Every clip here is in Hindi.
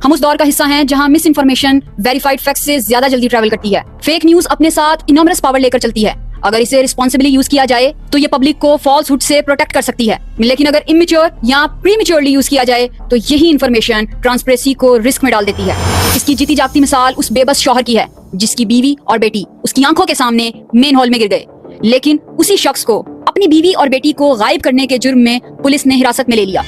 हम उस दौर का हिस्सा हैं जहां मिस इन्फॉर्मेशन वेरीफाइड फैक्ट से ज्यादा जल्दी ट्रैवल करती है। फेक न्यूज अपने साथ इनॉर्मस पावर लेकर चलती है। अगर इसे रिस्पॉन्सिबली यूज किया जाए तो ये पब्लिक को फॉल्सहुड से प्रोटेक्ट कर सकती है, लेकिन अगर इमेच्योर या प्रीमेच्योरली यूज किया जाए तो यही इन्फॉर्मेशन ट्रांसपेरेंसी को रिस्क में डाल देती है। इसकी जीती जागती मिसाल उस बेबस शौहर की है जिसकी बीवी और बेटी उसकी आंखों के सामने मेन हॉल में गिर गए, लेकिन उसी शख्स को अपनी बीवी और बेटी को गायब करने के जुर्म में पुलिस ने हिरासत में ले लिया।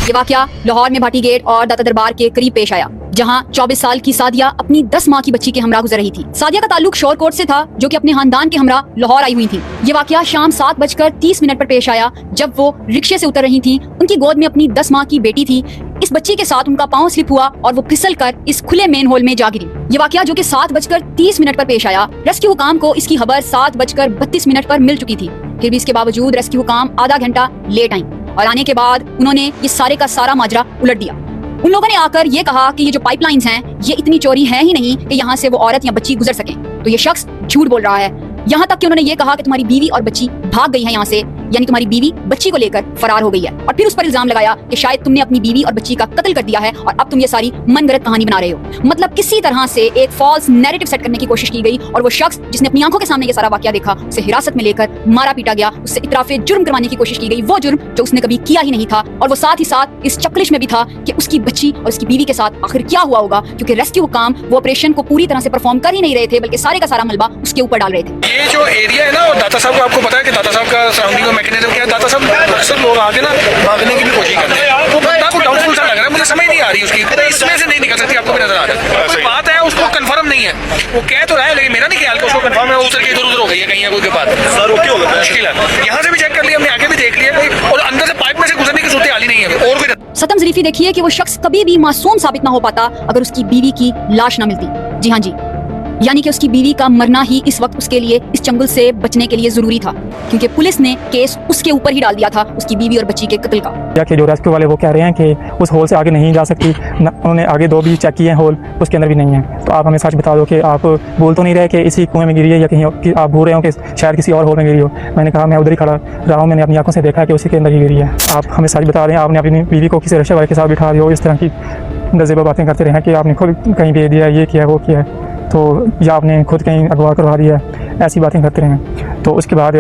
ये वाकया लाहौर में भाटी गेट और दाता दरबार के करीब पेश आया, जहां 24 साल की सादिया अपनी 10 माह की बच्ची के हमरा गुजर रही थी। सादिया का ताल्लुक शोरकोट से था, जो कि अपने खानदान के हमरा लाहौर आई हुई थी। ये वाकया शाम 7:30 पर पेश आया, जब वो रिक्शे से उतर रही थी। उनकी गोद में अपनी 10 माह की बेटी थी। इस बच्ची के साथ उनका पांव स्लिप हुआ और वो फिसल कर इस खुले मेन होल में जा गिरी। ये वाकया जो कि 7:30 पर पेश आया, रेस्क्यू हुकाम को इसकी खबर 7:32 पर मिल चुकी थी। फिर भी इसके बावजूद रेस्क्यू हुकाम आधा घंटा लेट आई और आने के बाद उन्होंने ये सारे का सारा माजरा उलट दिया। उन लोगों ने आकर ये कहा कि ये जो पाइपलाइंस हैं ये इतनी चोरी है ही नहीं कि यहाँ से वो औरत या बच्ची गुजर सके। तो ये शख्स झूठ बोल रहा है। यहाँ तक कि उन्होंने ये कहा कि तुम्हारी बीवी और बच्ची भाग गई है यहाँ से, यानी तुम्हारी बीवी बच्ची को लेकर फरार हो गई है। और फिर उस पर इल्जाम लगाया कि शायद तुमने अपनी बीवी और बच्ची का कत्ल कर दिया है और अब तुम ये सारी मनगढ़ंत कहानी बना रहे हो। मतलब किसी तरह से एक फॉल्स नैरेटिव सेट करने की कोशिश की गई और वो शख्स जिसने अपनी आंखों के सामने ये सारा वाकया देखा, उसे हिरासत में लेकर मारा पीटा गया। उससे इतराफे जुर्म करवाने की कोशिश की गई, वो जुर्म जो उसने कभी किया ही नहीं था। और वो साथ ही साथ इस चक्लिश में भी था कि उसकी बच्ची और उसकी बीवी के साथ आखिर क्या हुआ होगा, क्योंकि रेस्क्यू काम वो ऑपरेशन को पूरी तरह से परफॉर्म कर ही नहीं रहे थे, बल्कि सारे का सारा मलबा उसके ऊपर डाल रहे थे। ये जो एरिया है ना, और दाता साहब को आपको पता है कि दाता साहब का सराउंडिंग का मैकेनिज्म क्या है। दाता साहब अक्सर लोग आके ना भागने की भी कोशिश करते हैं। वो बंदा को डाउटफुल सा लग रहा है, मुझे समझ नहीं आ रही उसकी, इसमें से नहीं निकल सकती, आपको भी नजर आ रहा है। कोई बात है उसको कंफर्म नहीं है, वो कह तो रहा है, लेकिन मेरा नहीं ख्याल कि उसको कंफर्म है। वो उतर के इधर उधर हो गई है कहीं कोई के बाद सर, वो क्यों होगा मुश्किल है। यहाँ से भी चेक कर लिया हमने, आगे भी देख लिया, और अंदर से पाइप में से गुजरने की सूरत हाल ही नहीं है। और भी सतम ज़रीफ़ी देखिए कि वो शख्स कभी भी मासूम साबित ना हो पाता अगर उसकी बीवी की लाश ना मिलती। जी हाँ जी, यानी कि उसकी बीवी का मरना ही इस वक्त उसके लिए इस चंगुल से बचने के लिए जरूरी था, क्योंकि पुलिस ने केस उसके ऊपर ही डाल दिया था, उसकी बीवी और बच्ची के कत्ल का। या कि जो रेस्क्यू वाले वो कह रहे हैं कि उस होल से आगे नहीं जा सकती, उन्होंने आगे 2 भी चेक किए हैं होल, उसके अंदर भी नहीं है। तो आप हमें सच बता दो कि आप बोल तो नहीं रहे कि इसी कुएं में गिरी है या कहीं कि आप बोल रहे हो कि शायद किसी और होल में गिरी हो। मैंने कहा मैं उधर ही खड़ा रहा हूँ, मैंने अपनी आंखों से देखा कि उसी के अंदर ही गिरी है। आप हमें सच बता रहे हैं, आपने अपनी बीवी को किसी रिक्शे वाले के साथ बिठा दिया हो, इस तरह की नज़ेबा बातें करते रहे हैं कि आपने खुद कहीं भेज दिया, ये किया वो किया, तो या आपने खुद कहीं अगवा करवा दिया, ऐसी बातें करते रहे। तो उसके बाद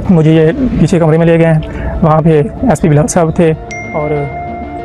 मुझे ये पीछे कमरे में ले गए, वहाँ पे एसपी बिलाल साहब थे और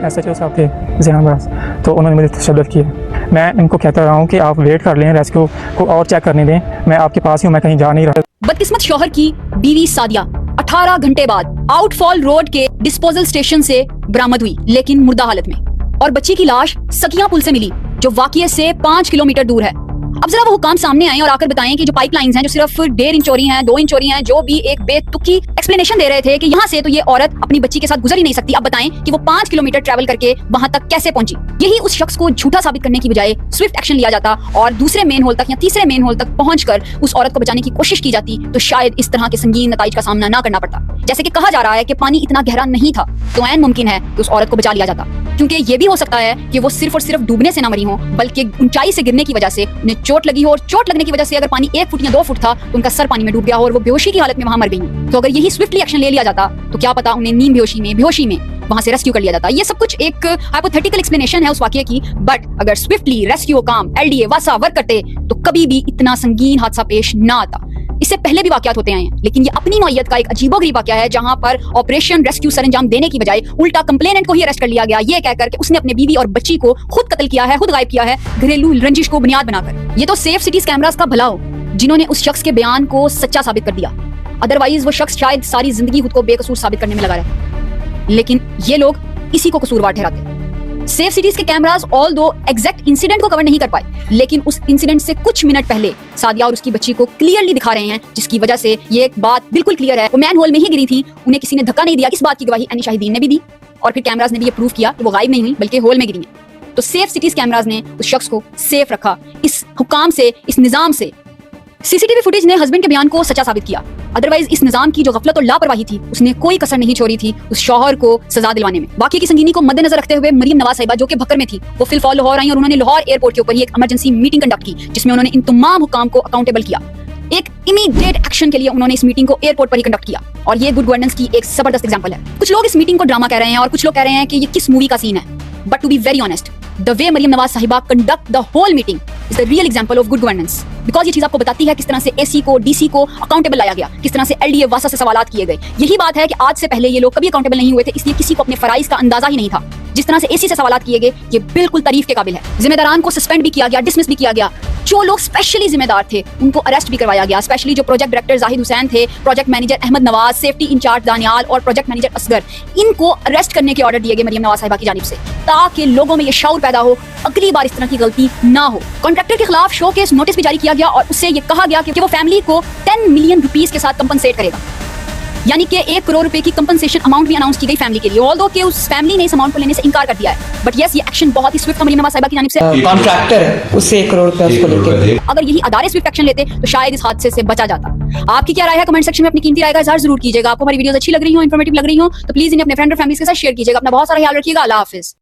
SHO साहब थे जहांबाज, तो उन्होंने मुझे तशद्दुद किया। मैं इनको कहता रहा हूँ कि आप वेट कर लें, रेस्क्यू को और चेक करने दें, मैं आपके पास ही हूँ, मैं कहीं जा नहीं रहा। बदकिस्मत शौहर की बीवी सादिया 18 घंटे बाद आउटफॉल रोड के डिस्पोजल स्टेशन से बरामद हुई, लेकिन मुर्दा हालत में, और बच्ची की लाश सकिया पुल से मिली, जो वाकये से 5 किलोमीटर दूर है। अब जरा वो हुकाम सामने आए और आकर बताएं कि जो पाइपलाइंस हैं जो सिर्फ 1.5 इंच चौड़ी हैं, 2 इंच चौड़ी हैं, जो भी एक बेतुकी एक्सप्लेनेशन दे रहे थे कि यहाँ से तो ये औरत अपनी बच्ची के साथ गुजर ही नहीं सकती, अब बताएं कि वो 5 किलोमीटर ट्रैवल करके वहां तक कैसे पहुंची। यही उस शख्स को झूठा साबित करने की बजाय स्विफ्ट एक्शन लिया जाता और दूसरे मेन होल तक या तीसरे मेन होल तक पहुंचकर उस औरत को बचाने की कोशिश की जाती, तो शायद इस तरह के संगीन नताइज का सामना ना करना पड़ता। जैसे कि कहा जा रहा है कि पानी इतना गहरा नहीं था, तो ऐन मुमकिन है कि उस औरत को बचा लिया जाता, क्योंकि ये भी हो सकता है कि वो सिर्फ और सिर्फ डूबने से ना मरी हो, बल्कि ऊंचाई से गिरने की वजह से उन्हें चोट लगी हो, और चोट लगने की वजह से अगर पानी 1 फुट या 2 फुट था तो उनका सर पानी में डूब गया हो और वो बेहोशी की हालत में वहां मर गई। तो अगर यही स्विफ्टली एक्शन ले लिया जाता तो क्या पता उन्हें नींद बेहोशी में वहां से रेस्क्यू कर लिया जाता। ये सब कुछ एक हाइपोथेटिकल एक्सप्लेनेशन है उस वाकये की, बट अगर स्विफ्टली रेस्क्यू काम LDA वासा वर्क करते तो कभी भी इतना संगीन हादसा पेश ना आता। इससे पहले भी वाकयात होते आए हैं, लेकिन ये अपनी नौइयत का एक अजीबोगरीब वाकया है, जहां पर ऑपरेशन रेस्क्यू सरंजाम देने की बजाय उल्टा कंप्लेनेंट को ही अरेस्ट कर लिया गया, ये कहकर कि उसने अपने बीवी और बच्ची को खुद कत्ल किया है, खुद गायब किया है, घरेलू रंजिश को बुनियाद बनाकर। ये तो सेफ सिटीज कैमरास का भला हो जिन्होंने उस शख्स के बयान को सच्चा साबित कर दिया, अदरवाइज वो शख्स शायद सारी जिंदगी खुद को बेकसूर साबित करने में लगा रहे, लेकिन ये लोग इसी को कसूरवार ठहराते। सेफ सिटीज के कैमरास ऑल दो एग्जैक्ट इंसिडेंट को कवर नहीं कर पाए, लेकिन उस इंसिडेंट से कुछ मिनट पहले सादिया और उसकी बच्ची को क्लियरली दिखा रहे हैं, जिसकी वजह से ये एक बात बिल्कुल क्लियर है, वो मैन होल में ही गिरी थी, उन्हें किसी ने धक्का नहीं दिया। इस बात की गवाही अन्य शाहिदीन ने भी दी और फिर कैमरास ने भी ये प्रूव किया कि वो गायब नहीं हुई बल्कि होल में गिरी है। तो सेफ सिटीज कैमरास ने उस शख्स को सेफ रखा, इस हुकाम से, इस निजाम से। सीसीटीवी फुटेज ने हस्बैंड के बयान को सच्चा साबित किया, अदरवाइज इस निजाम की जो गफलत और लापरवाही थी उसने कोई कसर नहीं छोड़ी थी उस शौहर को सजा दिलवाने में। वाकये की संगीनी को मद्देनजर रखते हुए मरियम नवाज साहिबा जो कि भक्कर में थी, वो फिलहाल लाहौर आई और उन्होंने लाहौर एयरपोर्ट के ऊपर ही एक इमरजेंसी मीटिंग कंडक्ट की, जिसमें उन्होंने इन तमाम हुकाम को अकाउंटेबल किया। एक इमीडिएट एक्शन के लिए उन्होंने इस मीटिंग को एयरपोर्ट पर ही कंडक्ट किया और ये गुड गवर्नेंस की एक जबरदस्त एग्जांपल है। कुछ लोग इस मीटिंग को ड्रामा कह रहे हैं और कुछ लोग कह रहे हैं कि ये किस मूवी का सीन है, but to be very honest the way Maryam Nawaz Sahiba conduct the whole meeting is the real example of good governance, because ये चीज आपको बताती है किस तरह से एसी को, डीसी को अकाउंटेबल लाया गया, किस तरह से एलडीए वासा से सवालात किए गए। यही बात है कि आज से पहले ये लोग कभी अकाउंटेबल नहीं हुए थे, इसलिए किसी को अपने फराइज का अंदाजा ही नहीं था। जिस तरह से एसी से सवालात किए गए, ये बिल्कुल तारीफ के काबिल है। जिम्मेदारान को सस्पेंड भी किया गया, डिसमिस भी किया गया। जो लोग स्पेशली जिम्मेदार थे उनको अरेस्ट भी करवाया गया, स्पेशली जो प्रोजेक्ट डायरेक्टर जाहिद हुसैन थे, project manager Ahmed Nawaz, safety in charge Daniyal और प्रोजेक्ट मैनेजर असगर, इनको अरेस्ट करने के ऑर्डर दिए गए मरियम नवाज साहिबा की जानिब से, ताकि लोगों में ये शऊर पैदा हो, अगली बार इस तरह की गलती ना हो। कॉन्ट्रैक्टर के खिलाफ शोकेस नोटिस भी जारी किया गया और उससे ये कहा गया कि वो फैमिली को 10 मिलियन रुपीस के साथ कंपनसेट करेगा, यानी कि 1 करोड़ रुपए की कंपनसेशन अमाउंट भी अनाउंस की गई फैमिली के लिए, ऑल्दो कि उस फैमिली ने इस अमाउंट को लेने से इनकार कर दिया है। बट यस, ये एक्शन बहुत ही स्विफ्ट मरियम नवाज साहिबा की जानिब से। कॉन्ट्रैक्टर है, उससे 1 करोड़ रुपया उसको लेके, अगर यही अदारे स्विफ्ट एक्शन लेते तो शायद इस हादसे से बचा जाता। आपकी क्या राय है? कमेंट सेक्शन में अपनी कीमती राय का इजहार जरूर कीजिएगा। आपको हमारी वीडियोस अच्छी लग रही हो, इंफॉर्मेटिव लग रही हो तो प्लीज इन्हें अपने फ्रेंड और फैमिली के साथ शेयर कीजिएगा। अपना बहुत सारा ख्याल रखिएगा। अल्लाह हाफिज।